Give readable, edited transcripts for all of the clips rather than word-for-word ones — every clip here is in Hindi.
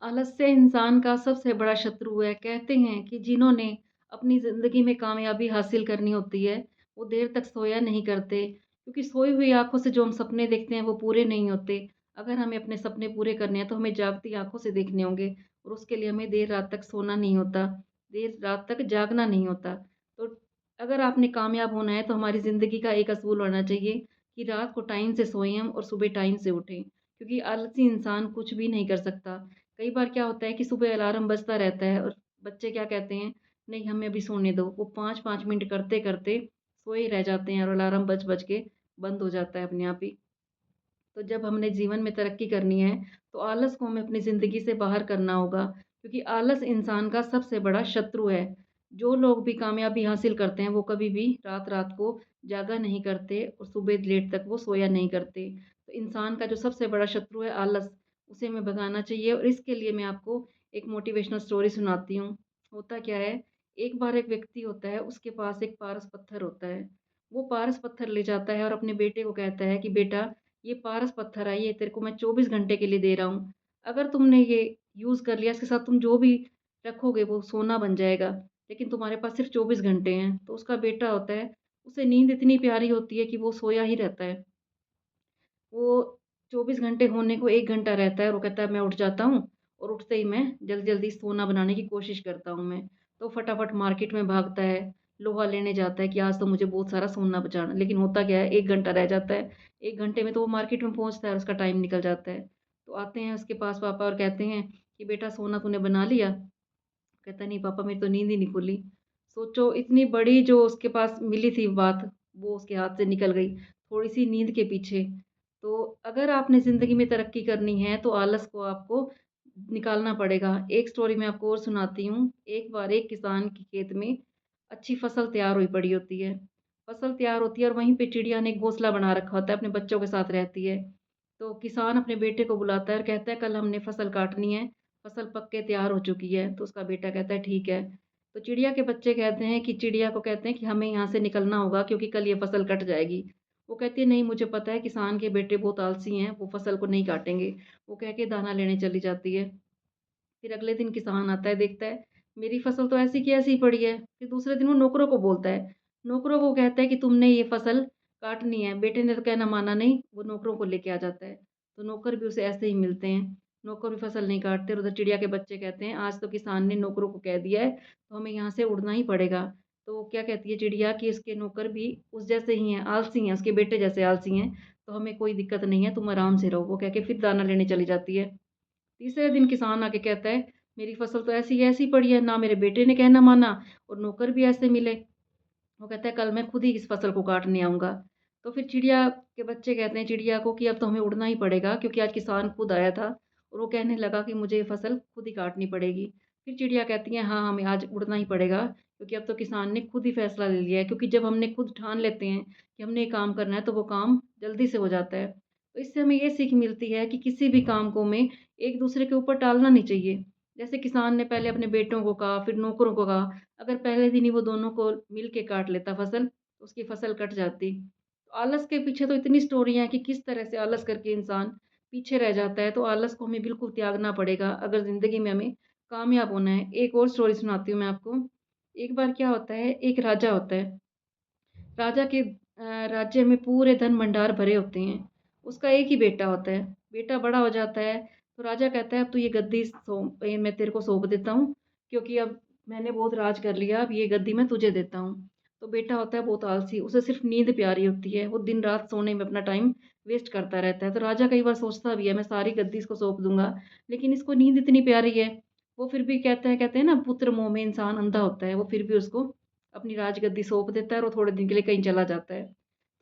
आलस्य इंसान का सबसे बड़ा शत्रु है। कहते हैं कि जिन्होंने अपनी ज़िंदगी में कामयाबी हासिल करनी होती है, वो देर तक सोया नहीं करते, क्योंकि सोई हुई आँखों से जो हम सपने देखते हैं, वो पूरे नहीं होते। अगर हमें अपने सपने पूरे करने हैं, तो हमें जागती आँखों से देखने होंगे और उसके लिए हमें देर रात तक सोना नहीं होता, देर रात तक जागना नहीं होता। तो अगर आपने कामयाब होना है, तो हमारी ज़िंदगी का एक असूल होना चाहिए कि रात को टाइम से सोएँ हम और सुबह टाइम से उठें, क्योंकि आलसी इंसान कुछ भी नहीं कर सकता। कई बार क्या होता है कि सुबह अलार्म बजता रहता है और बच्चे क्या कहते हैं, नहीं हमें अभी सोने दो। वो 5-5 मिनट करते-करते सोए रह जाते हैं और अलार्म बज-बज के बंद हो जाता है अपने आप ही। तो जब हमने जीवन में तरक्की करनी है, तो आलस को हमें अपनी ज़िंदगी से बाहर करना होगा, क्योंकि आलस इंसान का सबसे बड़ा शत्रु है। जो लोग भी कामयाबी हासिल करते हैं, वो कभी भी रात-रात को जागा नहीं करते और सुबह लेट तक वो सोया नहीं करते। तो इंसान का जो सबसे बड़ा शत्रु है आलस, उसे हमें भगाना चाहिए और इसके लिए मैं आपको एक मोटिवेशनल स्टोरी सुनाती हूँ। होता क्या है, एक बार एक व्यक्ति होता है, उसके पास एक पारस पत्थर होता है। वो पारस पत्थर ले जाता है और अपने बेटे को कहता है कि बेटा, ये पारस पत्थर है, ये तेरे को मैं 24 घंटे के लिए दे रहा हूँ। अगर तुमने ये यूज़ कर लिया, इसके साथ तुम जो भी रखोगे वो सोना बन जाएगा, लेकिन तुम्हारे पास सिर्फ़ 24 घंटे हैं। तो उसका बेटा होता है, उसे नींद इतनी प्यारी होती है कि वो सोया ही रहता है। वो 24 घंटे होने को 1 घंटा रहता है और वो कहता है मैं उठ जाता हूँ और उठते ही मैं जल्दी-जल्दी सोना बनाने की कोशिश करता हूँ मैं। तो फटाफट मार्केट में भागता है, लोहा लेने जाता है कि आज तो मुझे बहुत सारा सोना बचाना है। लेकिन होता क्या है, 1 घंटा रह जाता है। 1 घंटे में तो वो मार्केट में पहुँचता है और उसका टाइम निकल जाता है। तो आते हैं उसके पास पापा और कहते हैं कि बेटा सोना तूने बना लिया? कहता नहीं पापा, मेरी तो नींद ही नहीं खुली। सोचो इतनी बड़ी जो उसके पास मिली थी बात, वो उसके हाथ से निकल गई, थोड़ी-सी नींद के पीछे। तो अगर आपने ज़िंदगी में तरक्की करनी है, तो आलस को आपको निकालना पड़ेगा। एक स्टोरी मैं आपको और सुनाती हूँ। एक बार एक किसान के खेत में अच्छी फसल तैयार हुई पड़ी होती है। फसल तैयार होती है और वहीं पे चिड़िया ने एक घोंसला बना रखा होता है, अपने बच्चों के साथ रहती है। तो किसान अपने बेटे को बुलाता है और कहता है कल हमने फसल काटनी है, फसल पक के तैयार हो चुकी है। तो उसका बेटा कहता है ठीक है। तो चिड़िया के बच्चे कहते हैं कि चिड़िया को कहते हैं कि हमें यहाँ से निकलना होगा, क्योंकि कल ये फसल कट जाएगी। वो कहती है नहीं, मुझे पता है किसान के बेटे बहुत आलसी हैं, वो फसल को नहीं काटेंगे। वो कह के दाना लेने चली जाती है। फिर अगले दिन किसान आता है, देखता है मेरी फसल तो ऐसी की ऐसी ही पड़ी है। फिर दूसरे दिन वो नौकरों को बोलता है। नौकरों को कहता है कि तुमने ये फसल काटनी है। बेटे ने तो कहना माना नहीं, वो नौकरों को लेके आ जाता है। तो नौकर भी उसे ऐसे ही मिलते हैं। नौकर भी फसल नहीं काटते और उधर चिड़िया के बच्चे कहते हैं आज तो किसान ने नौकरों को कह दिया है, तो हमें यहाँ से उड़ना ही पड़ेगा। तो वो क्या कहती है चिड़िया कि उसके नौकर भी उस जैसे ही हैं, आलसी हैं, उसके बेटे जैसे आलसी हैं, तो हमें कोई दिक्कत नहीं है, तुम आराम से रहो। वो कह के फिर दाना लेने चली जाती है। तीसरे दिन किसान आके कहता है मेरी फसल तो ऐसी की ऐसी पड़ी है, ना मेरे बेटे ने कहना माना और नौकर भी ऐसे मिले। वो कहता है कल मैं खुद ही इस फसल को काटने आऊँगा। तो फिर चिड़िया के बच्चे कहते हैं चिड़िया को कि अब तो हमें उड़ना ही पड़ेगा, क्योंकि आज किसान खुद आया था और वो कहने लगा कि मुझे ये फसल खुद ही काटनी पड़ेगी। फिर चिड़िया कहती है हाँ, हमें आज उड़ना ही पड़ेगा, क्योंकि अब तो किसान ने खुद ही फैसला ले लिया है, क्योंकि जब हमने खुद ठान लेते हैं कि हमने ये काम करना है, तो वो काम जल्दी से हो जाता है। तो इससे हमें ये सीख मिलती है कि किसी भी काम को हमें एक दूसरे के ऊपर टालना नहीं चाहिए। जैसे किसान ने पहले अपने बेटों को कहा, फिर नौकरों को कहा, अगर पहले दिन ही वो दोनों को मिल के काट लेता फसल, तो उसकी फसल कट जाती। तो आलस के पीछे तो इतनी स्टोरियाँ हैं कि किस तरह से आलस करके इंसान पीछे रह जाता है, तो आलस को हमें बिल्कुल त्यागना पड़ेगा, अगर ज़िंदगी में हमें कामयाब होना है। एक और स्टोरी सुनाती हूँ मैं आपको। एक बार क्या होता है, एक राजा होता है। राजा के राज्य में पूरे धन भंडार भरे होते हैं। उसका एक ही बेटा होता है। बेटा बड़ा हो जाता है, तो राजा कहता है अब तू ये गद्दी मैं तेरे को सौंप देता हूँ, क्योंकि अब मैंने बहुत राज कर लिया, अब ये गद्दी मैं तुझे देता हूँ। तो बेटा होता है बहुत आलसी, उसे सिर्फ़ नींद प्यारी होती है, वो दिन-रात सोने में अपना टाइम वेस्ट करता रहता है। तो राजा कई बार सोचता भी है मैं सारी गद्दी इसको सौंप दूँगा, लेकिन इसको नींद इतनी प्यारी है। वो फिर भी कहता है, कहते हैं ना पुत्र मोह में इंसान अंधा होता है, वो फिर भी उसको अपनी राजगद्दी सौंप देता है और वो थोड़े दिन के लिए कहीं चला जाता है।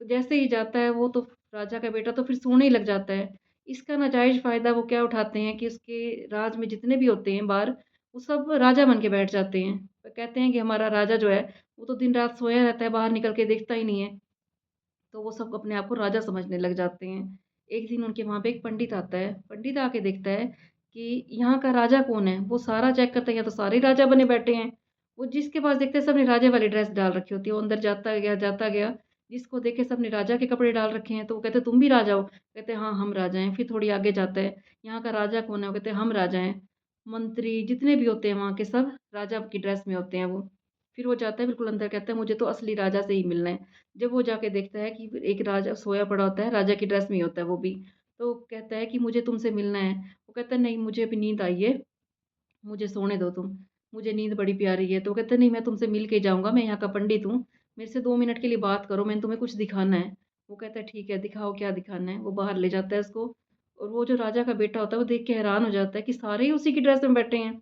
तो जैसे ही जाता है वो, तो राजा का बेटा तो फिर सोने ही लग जाता है। इसका नाजायज़ फ़ायदा वो क्या उठाते हैं कि उसके राज में जितने भी होते हैं बाहर, वो सब राजा बन के बैठ जाते हैं। तो कहते हैं कि हमारा राजा जो है, वो तो दिन-रात सोया रहता है, बाहर निकल के देखता ही नहीं है। तो वो सब अपने आप को राजा समझने लग जाते हैं। एक दिन उनके वहाँ पे एक पंडित आता है। पंडित आके देखता है कि यहाँ का राजा कौन है? वो सारा चेक करता है, यहाँ तो सारे राजा बने बैठे हैं। वो जिसके पास देखते हैं सबने राजा वाली ड्रेस डाल रखी होती है। वो अंदर जाता गया। जिसको देखे सबने राजा के कपड़े डाल रखे हैं, तो वो कहते हैं तुम भी राजा हो? कहते हैं हाँ, हम राजा हैं। फिर थोड़ी आगे जाता है, यहाँ का राजा कौन है? वो कहते हैं हम राजा हैं। मंत्री जितने भी होते हैं वहाँ के सब राजा की ड्रेस में होते हैं वो। फिर वो जाता है बिल्कुल अंदर कहता है मुझे तो असली राजा से ही मिलना है। जब वो जाके देखता है कि एक राजा सोया पड़ा होता है, राजा की ड्रेस में ही होता है वो भी। तो कहता है कि मुझे तुमसे मिलना है। वो कहता है नहीं मुझे अभी नींद आई है, मुझे सोने दो तुम, मुझे नींद बड़ी प्यारी है। तो वो कहता है नहीं मैं तुमसे मिल के जाऊँगा, मैं यहाँ का पंडित हूँ, मेरे से 2 मिनट के लिए बात करो, मैंने तुम्हें कुछ दिखाना है। वो कहता है ठीक है दिखाओ क्या दिखाना है। वो बाहर ले जाता है उसको और वो जो राजा का बेटा होता है वो देख के हैरान हो जाता है कि सारे ही उसी की ड्रेस में बैठे हैं।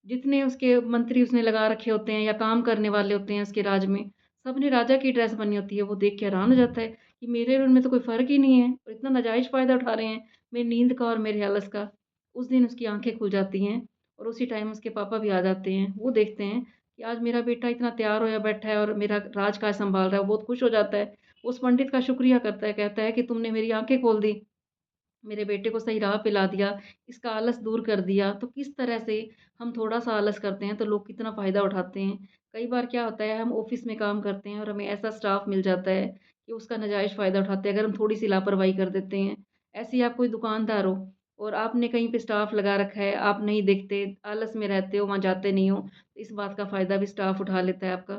जितने उसके मंत्री उसने लगा रखे होते हैं या काम करने वाले होते हैं उसके राज में, सबने राजा की ड्रेस बनी होती है। वो देख के हैरान हो जाता है कि मेरे और उनमें तो कोई फ़र्क ही नहीं है और इतना नाजायज़ फ़ायदा उठा रहे हैं, मेरी नींद का और मेरे आलस का। उस दिन उसकी आँखें खुल जाती हैं और उसी टाइम उसके पापा भी आ जाते हैं। वो देखते हैं कि आज मेरा बेटा इतना तैयार होया बैठा है और मेरा राजकाज सँभाल रहा है, वो बहुत खुश हो जाता है। उस पंडित का शुक्रिया करता है, कहता है कि तुमने मेरी आँखें खोल दी। मेरे बेटे को सही राह पे ला दिया, इसका आलस दूर कर दिया। तो किस तरह से हम थोड़ा-सा आलस करते हैं तो लोग कितना फ़ायदा उठाते हैं। कई बार क्या होता है हम ऑफ़िस में काम करते हैं और हमें ऐसा स्टाफ़ मिल जाता है कि उसका नाजायज़ फ़ायदा उठाते हैं अगर हम थोड़ी-सी लापरवाही कर देते हैं। ऐसे ही आप कोई दुकानदार हो और आपने कहीं पे स्टाफ़ लगा रखा है, आप नहीं देखते, आलस में रहते हो, वहाँ जाते नहीं हो, तो इस बात का फ़ायदा भी स्टाफ़ उठा लेता है आपका।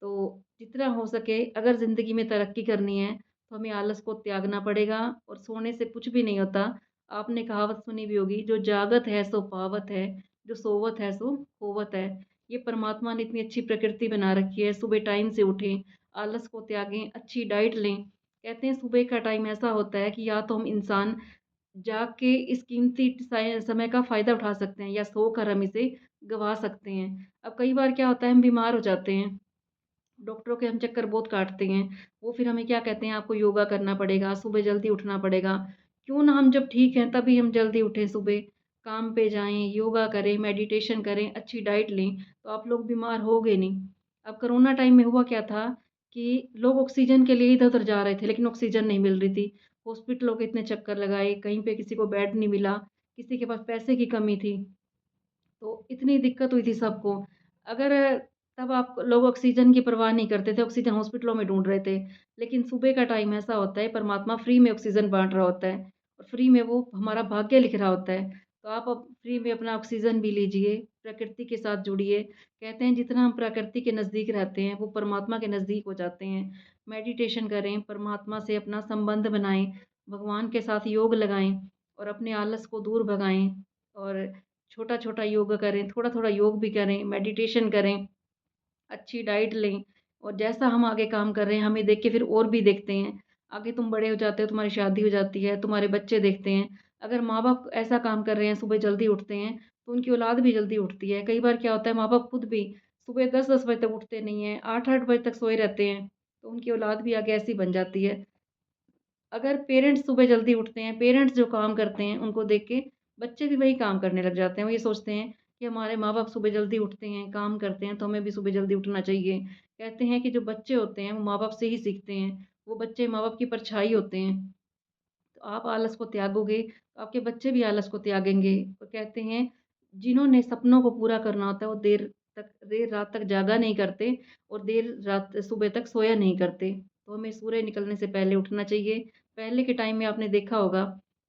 तो जितना हो सके अगर ज़िंदगी में तरक्की करनी है तो हमें आलस को त्यागना पड़ेगा और सोने से कुछ भी नहीं होता। आपने कहावत सुनी भी होगी, जो जागत है सो पावत है, जो सोवत है सो खोवत है। ये परमात्मा ने इतनी अच्छी प्रकृति बना रखी है, सुबह टाइम से उठें, आलस को त्यागें, अच्छी डाइट लें। कहते हैं सुबह का टाइम ऐसा होता है कि या तो हम इंसान जाग के इस कीमती समय का फ़ायदा उठा सकते हैं या सोकर हम इसे गँवा सकते हैं। अब कई बार क्या होता है हम बीमार हो जाते हैं डॉक्टरों के हम चक्कर बहुत काटते हैं। वो फिर हमें क्या कहते हैं आपको योगा करना पड़ेगा, सुबह जल्दी उठना पड़ेगा। क्यों ना हम जब ठीक हैं तभी हम जल्दी उठें सुबह, काम पे जाएँ, योगा करें, मेडिटेशन करें, अच्छी डाइट लें, तो आप लोग बीमार होगे नहीं। अब कोरोना टाइम में हुआ क्या था कि लोग ऑक्सीजन के लिए इधर-उधर जा रहे थे लेकिन ऑक्सीजन नहीं मिल रही थी। हॉस्पिटलों के इतने चक्कर लगाए, कहीं पे किसी को बेड नहीं मिला, किसी के पास पैसे की कमी थी। तो इतनी दिक्कत हुई थी सबको। अगर तब आप लोग ऑक्सीजन की परवाह नहीं करते थे, ऑक्सीजन हॉस्पिटलों में ढूँढ रहे थे। लेकिन सुबह का टाइम ऐसा होता है, परमात्मा फ्री में ऑक्सीजन बाँट रहा होता है और फ्री में वो हमारा भाग्य लिख रहा होता है। तो आप अब फ्री में अपना ऑक्सीजन भी लीजिए, प्रकृति के साथ जुड़िए। कहते हैं जितना हम प्रकृति के नज़दीक रहते हैं, वो परमात्मा के नज़दीक हो जाते हैं। मेडिटेशन करें, परमात्मा से अपना संबंध बनाएँ, भगवान के साथ योग लगाएँ और अपने आलस को दूर भगाएँ और छोटा-छोटा योग करें, थोड़ा-थोड़ा योग भी करें, मेडिटेशन करें, अच्छी डाइट लें और जैसा हम आगे काम कर रहे हैं, हमें देख के फिर और भी देखते हैं। आगे तुम बड़े हो जाते हो, तुम्हारी शादी हो जाती है, तुम्हारे बच्चे देखते हैं। अगर माँ-बाप ऐसा काम कर रहे हैं, सुबह जल्दी उठते हैं, तो उनकी औलाद भी जल्दी उठती है। कई बार क्या होता है, माँ-बाप खुद भी सुबह 10-10 बजे तक उठते नहीं हैं, 8-8 बजे तक सोए रहते हैं, तो उनकी औलाद भी आगे ऐसी बन जाती है। अगर पेरेंट्स सुबह जल्दी उठते हैं, पेरेंट्स जो काम करते हैं, उनको देख के बच्चे भी वही काम करने लग जाते हैं। वो ये सोचते हैं कि हमारे माँ-बाप सुबह जल्दी उठते हैं, काम करते हैं, तो हमें भी सुबह जल्दी उठना चाहिए। कहते हैं कि जो बच्चे होते हैं, वो माँ-बाप से ही सीखते हैं। वो बच्चे माँ-बाप की परछाई होते हैं। तो आप आलस को त्यागोगे, तो आपके बच्चे भी आलस को त्यागेंगे। और कहते हैं, जिन्होंने सपनों को पूरा करना होता है, वो देर रात तक जागा नहीं करते और देर रात सुबह तक सोया नहीं करते। तो हमें सूर्य निकलने से पहले उठना चाहिए। पहले के टाइम में आपने देखा होगा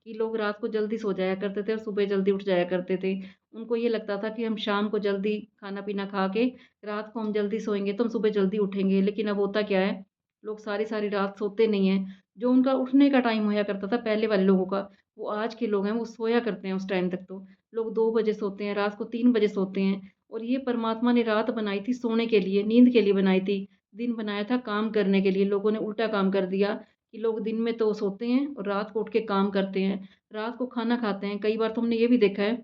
कि लोग रात को जल्दी सो जाया करते थे और सुबह जल्दी उठ जाया करते थे। उनको ये लगता था कि हम शाम को जल्दी खाना-पीना खा के रात को हम जल्दी सोएँगे, तो हम सुबह जल्दी उठेंगे। लेकिन अब होता क्या है, लोग सारी-सारी रात सोते नहीं हैं। जो उनका उठने का टाइम होया करता था पहले वाले लोगों का, वो आज के लोग हैं वो सोया करते हैं उस टाइम तक तो। लोग 2 बजे सोते हैं, रात को 3 बजे सोते हैं और ये परमात्मा ने रात बनाई थी सोने के लिए, नींद के लिए बनाई थी। दिन बनाया था काम करने के लिए, लोगों ने उल्टा काम कर दिया कि लोग दिन में तो सोते हैं और रात को उठ के काम करते हैं। रात को खाना खाते हैं, कई बार तो हमने ये भी देखा है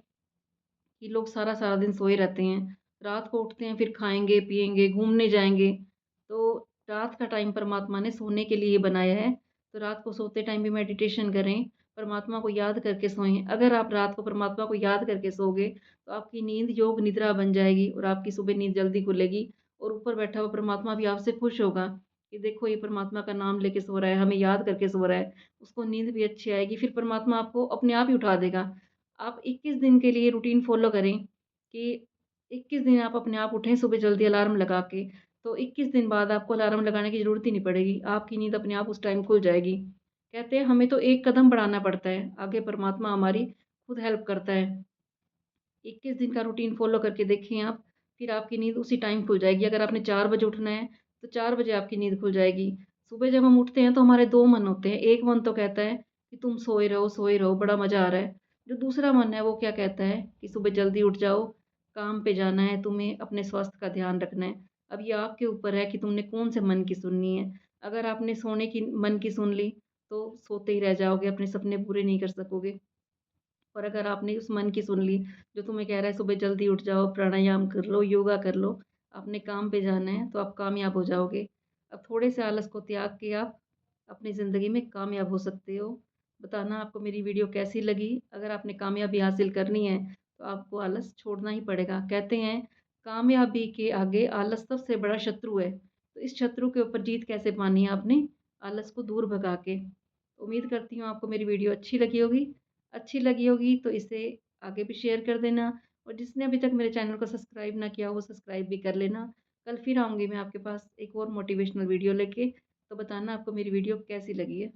कि लोग सारा-सारा दिन सोए रहते हैं। रात को उठते हैं, फिर खाएँगे, पिएँगे, घूमने जाएँगे। तो रात का टाइम परमात्मा ने सोने के लिए बनाया है। तो रात को सोते टाइम भी मेडिटेशन करें, परमात्मा को याद करके सोएँ। अगर आप रात को परमात्मा को याद करके सोओगे, तो आपकी नींद योग निद्रा बन जाएगी और आपकी सुबह नींद जल्दी खुलेगी और ऊपर बैठा हुआ परमात्मा भी आपसे खुश होगा कि देखो ये परमात्मा का नाम लेके सो रहा है, हमें याद करके सो रहा है। उसको नींद भी अच्छी आएगी, फिर परमात्मा आपको अपने आप ही उठा देगा। आप 21 दिन के लिए रूटीन फ़ॉलो करें कि 21 दिन आप अपने आप उठें सुबह जल्दी अलार्म लगा के, तो 21 दिन बाद आपको अलार्म लगाने की ज़रूरत ही नहीं पड़ेगी, आपकी नींद अपने आप उस टाइम खुल जाएगी। कहते हैं हमें तो एक कदम बढ़ाना पड़ता है, आगे परमात्मा हमारी खुद हेल्प करता है। 21 दिन का रूटीन फ़ॉलो करके देखें आप, फिर आपकी नींद उसी टाइम खुल जाएगी। अगर आपने 4 बजे उठना है, तो 4 बजे आपकी नींद खुल जाएगी। सुबह जब हम उठते हैं तो हमारे 2 मन होते हैं, एक मन तो कहता है कि तुम सोए रहो, बड़ा मज़ा आ रहा है। जो दूसरा मन है वो क्या कहता है कि सुबह जल्दी उठ जाओ, काम पे जाना है, तुम्हें अपने स्वास्थ्य का ध्यान रखना है। अब ये आपके ऊपर है कि तुमने कौन से मन की सुननी है। अगर आपने सोने की मन की सुन ली, तो सोते ही रह जाओगे, अपने सपने पूरे नहीं कर सकोगे। और अगर आपने उस मन की सुन ली, जो तुम्हें कह रहा है सुबह जल्दी उठ जाओ, प्राणायाम कर लो, योगा कर लो, अपने काम पे जाना है, तो आप कामयाब हो जाओगे। अब थोड़े से आलस को त्याग के आप अपनी ज़िंदगी में कामयाब हो सकते हो। बताना आपको मेरी वीडियो कैसी लगी? अगर आपने कामयाबी हासिल करनी है, तो आपको आलस छोड़ना ही पड़ेगा। कहते हैं, कामयाबी के आगे आलस सबसे बड़ा शत्रु है। तो इस शत्रु के ऊपर जीत कैसे पानी है आपने? आलस को दूर भगा के। उम्मीद करती हूँ आपको मेरी वीडियो अच्छी लगी होगी तो इसे आगे भी शेयर कर देना और जिसने अभी तक मेरे चैनल को सब्सक्राइब ना किया हो वो सब्सक्राइब भी कर लेना। कल फिर आऊँगी मैं आपके पास एक और मोटिवेशनल वीडियो लेके, तो बताना आपको मेरी वीडियो कैसी लगी है।